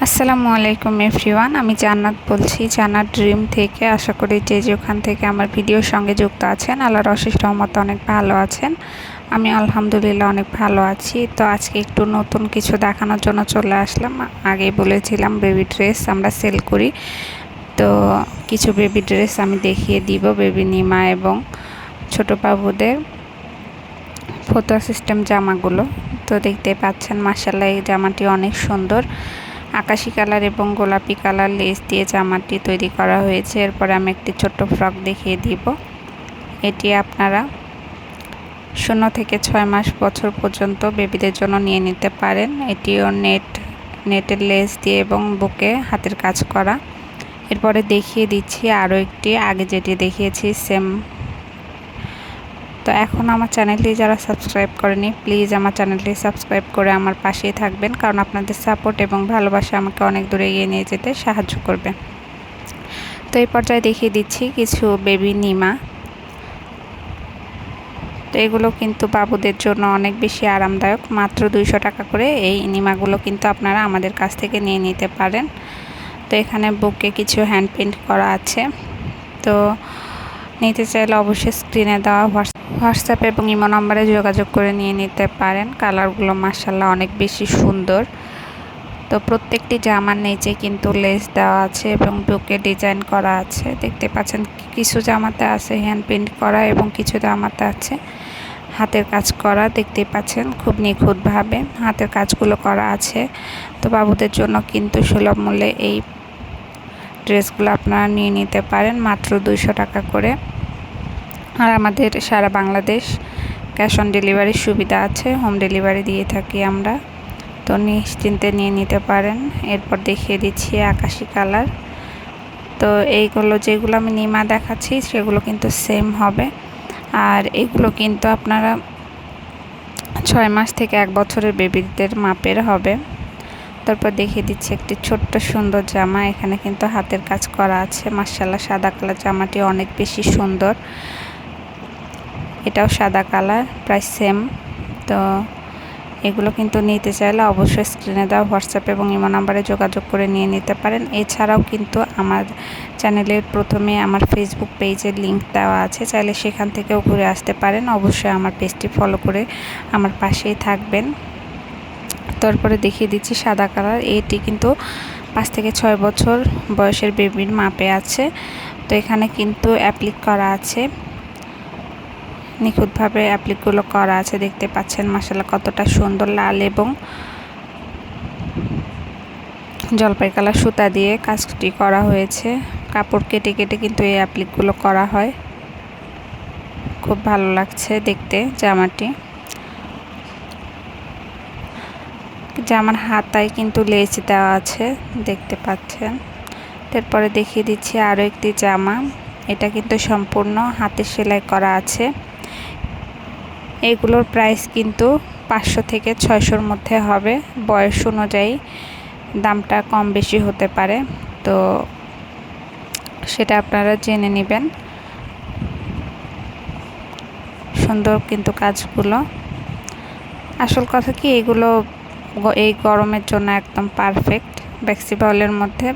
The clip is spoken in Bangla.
আসসালামু আলাইকুম এভরিওয়ান, আমি জান্নাত বলছি জান্নাত ড্রিম থেকে। আশা করি যে যেখান থেকে আমার ভিডিওর সঙ্গে যুক্ত আছেন আল্লাহর অশেষ রহমতে অনেক ভালো আছেন। আমি আলহামদুলিল্লাহ অনেক ভালো আছি। তো আজকে একটু নতুন কিছু দেখানোর জন্য চলে আসলাম। আগেই বলেছিলাম বেবি ড্রেস আমরা সেল করি, তো কিছু বেবি ড্রেস আমি দেখিয়ে দিব, বেবি নিমা এবং ছোট বাবুদের ফতুয়া সিস্টেম জামাগুলো। তো দেখতে পাচ্ছেন মাশাআল্লাহ এই জামাটি অনেক সুন্দর, আকাশি কালার এবং গোলাপি কালার লেস দিয়ে জামাটি তৈরি করা হয়েছে। এরপরে আমি একটি ছোট্ট ফ্রক দেখিয়ে দিব। এটি আপনারা 0 থেকে 6 মাস বছর পর্যন্ত বেবিদের জন্য নিয়ে নিতে পারেন। এটিও নেটের লেস দিয়ে এবং বুকে হাতের কাজ করা। এরপরে দেখিয়ে দিচ্ছি আরও একটি, আগে যেটি দেখিয়েছি সেম। তো এখন আমার চ্যানেলটি যারা সাবস্ক্রাইব করেনি প্লিজ আমার চ্যানেলটি সাবস্ক্রাইব করে আমার পাশেই থাকবেন, কারণ আপনাদের সাপোর্ট এবং ভালোবাসা আমাকে অনেক দূরে এগিয়ে নিয়ে যেতে সাহায্য করবে। তো এই পর্যায়ে দেখিয়ে দিচ্ছি কিছু বেবি নিমা। তো এগুলো কিন্তু বাবুদের জন্য অনেক বেশি আরামদায়ক, মাত্র 200 টাকা করে এই নিমাগুলো কিন্তু আপনারা আমাদের কাছ থেকে নিয়ে নিতে পারেন। তো এখানে বুকে কিছু হ্যান্ড পেইন্ট করা আছে। তো নিতে চাইলে অবশ্যই স্ক্রিনে দেওয়া হোয়াটসঅ্যাপ এবং ইমো নম্বরে যোগাযোগ করে নিয়ে নিতে পারেন। কালারগুলো মাশাআল্লাহ অনেক বেশি সুন্দর। তো প্রত্যেকটি জামার নিচে কিন্তু লেস দেওয়া আছে এবং বুকে ডিজাইন করা আছে। দেখতে পাচ্ছেন কিছু জামাতে আছে হ্যান্ড পেইন্ট করা এবং কিছু জামাতে আছে হাতের কাজ করা। দেখতে পাচ্ছেন খুব নিখুঁতভাবে হাতের কাজগুলো করা আছে। তো বাবুদের জন্য কিন্তু সুলভ মূল্যে এই ড্রেসগুলো আপনারা নিয়ে নিতে পারেন মাত্র 200 টাকা করে। আর আমাদের সারা বাংলাদেশ ক্যাশ অন ডেলিভারির সুবিধা আছে, হোম ডেলিভারি দিয়ে থাকি আমরা। তো নিশ্চিন্তে নিয়ে নিতে পারেন। এরপর দেখিয়ে দিচ্ছি আকাশি কালার। তো এইগুলো যেগুলো আমি নিমা দেখাচ্ছি সেগুলো কিন্তু সেম হবে, আর এগুলো কিন্তু আপনারা 6 মাস থেকে 1 বছরের বেবিদের মাপের হবে। তারপর দেখিয়ে দিচ্ছি একটি ছোট্ট সুন্দর জামা। এখানে কিন্তু হাতের কাজ করা আছে মাশাআল্লাহ। সাদা কালার জামাটি অনেক বেশি সুন্দর, এটাও সাদা কালার, প্রায় সেম। তো এগুলো কিন্তু নিতে চাইলে অবশ্যই স্ক্রিনে দেওয়া হোয়াটসঅ্যাপ এবং ইমো নাম্বারে যোগাযোগ করে নিয়ে নিতে পারেন। এছাড়াও কিন্তু আমার চ্যানেলের প্রথমে আমার ফেসবুক পেজের লিংক দেওয়া আছে, চাইলে সেখান থেকেও ঘুরে আসতে পারেন। অবশ্যই আমার পেজটি ফলো করে আমার পাশেই থাকবেন। তারপরে দেখিয়ে দিচ্ছি সাদা কালার। এটি কিন্তু 5 থেকে 6 বছর বয়সের বেবির মাপে আছে। তো এখানে কিন্তু অ্যাপ্লিক করা আছে, নিখুঁতভাবে অ্যাপ্লিকগুলো করা আছে। দেখতে পাচ্ছেন মাশাআল্লাহ কতটা সুন্দর, লাল এবং জলপাই কালার সুতা দিয়ে কাজটি করা হয়েছে। কাপড় কেটে কেটে কিন্তু এই অ্যাপ্লিকগুলো করা হয়। খুব ভালো লাগছে দেখতে জামাটি। জামার হাতায় কিন্তু লেস দেওয়া আছে, দেখতে পাচ্ছেন। তারপরে দেখিয়ে দিচ্ছি আরও একটি জামা। এটা কিন্তু সম্পূর্ণ হাতের সেলাই করা আছে। এগুলোর প্রাইস কিন্তু 500 থেকে 600-র মধ্যে হবে। বয়স অনুযায়ী দামটা কম বেশি হতে পারে, তো সেটা আপনারা জেনে নেবেন। সুন্দর কিন্তু কাজগুলো। আসল কথা কি, এগুলো এই গরমের জন্য একদম পারফেক্ট। ব্যাক্সি বাউলের মধ্যে